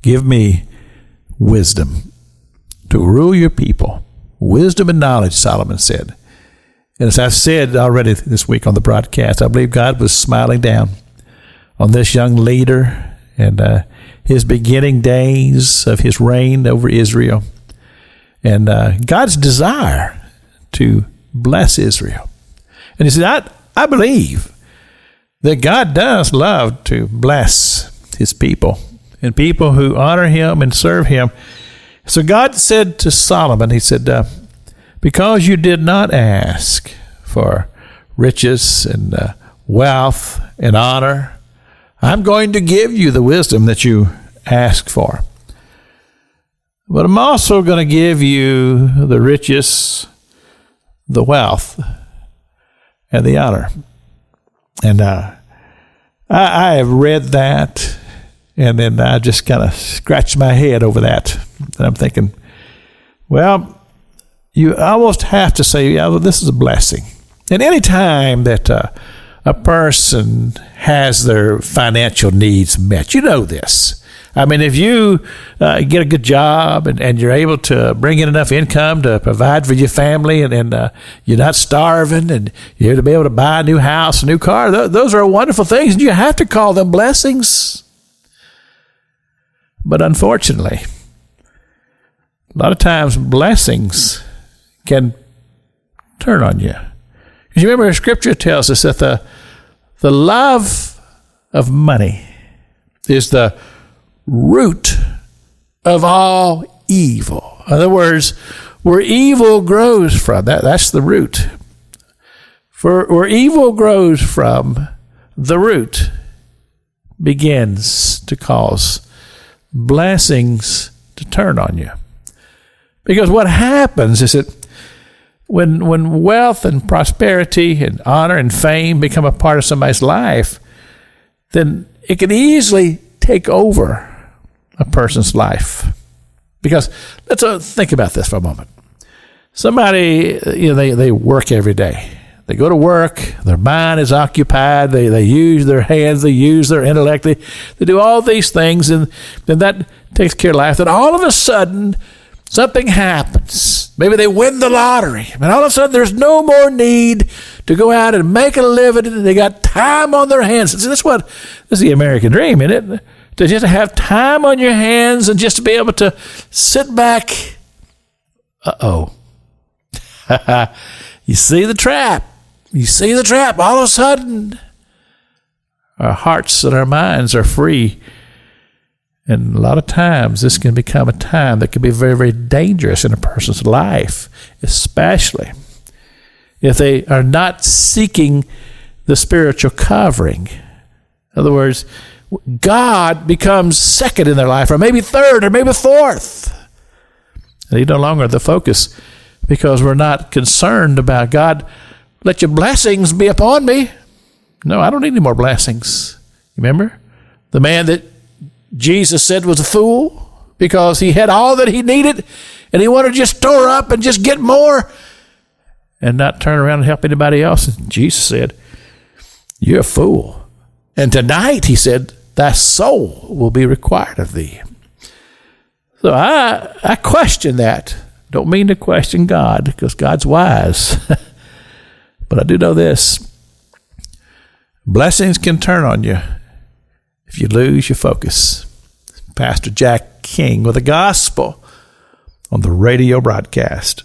give me wisdom to rule your people. Wisdom and knowledge, Solomon said. And as I've said already this week on the broadcast, I believe God was smiling down on this young leader and his beginning days of his reign over Israel, and God's desire to bless Israel. And he said, I believe that God does love to bless his people and people who honor him and serve him. So God said to Solomon, he said, because you did not ask for riches and wealth and honor, I'm going to give you the wisdom that you ask for. But I'm also going to give you the riches, the wealth, and the honor. And I have read that, and then I just kind of scratched my head over that. And I'm thinking, well, you almost have to say, yeah, well, this is a blessing. And any time that a person has their financial needs met, you know this. I mean, if you get a good job and you're able to bring in enough income to provide for your family and you're not starving and you're to be able to buy a new house, a new car, those are wonderful things, and you have to call them blessings. But unfortunately, a lot of times blessings can turn on you. Because you remember Scripture tells us that the love of money is the root of all evil. In other words, where evil grows from, that's the root. For where evil grows from, the root begins to cause blessings to turn on you. Because what happens is that when wealth and prosperity and honor and fame become a part of somebody's life, then it can easily take over a person's life. Because let's think about this for a moment. Somebody, they work every day. They go to work, their mind is occupied, they use their hands, they use their intellect, they do all these things, and then that takes care of life. Then all of a sudden, something happens. Maybe they win the lottery, and all of a sudden there's no more need to go out and make a living. They got time on their hands. See, this is the American dream, isn't it? To just have time on your hands and just to be able to sit back. Uh-oh. You see the trap. You see the trap. All of a sudden, our hearts and our minds are free. And a lot of times, this can become a time that can be very, very dangerous in a person's life, especially if they are not seeking the spiritual covering. In other words, God becomes second in their life, or maybe third, or maybe fourth. And He's no longer the focus because we're not concerned about God. Let your blessings be upon me. No, I don't need any more blessings. Remember? The man that Jesus said was a fool because he had all that he needed and he wanted to just store up and just get more and not turn around and help anybody else. And Jesus said, you're a fool. And tonight, he said, thy soul will be required of thee. So I question that. Don't mean to question God because God's wise. But I do know this. Blessings can turn on you if you lose your focus. Pastor Jack King with the gospel on the radio broadcast.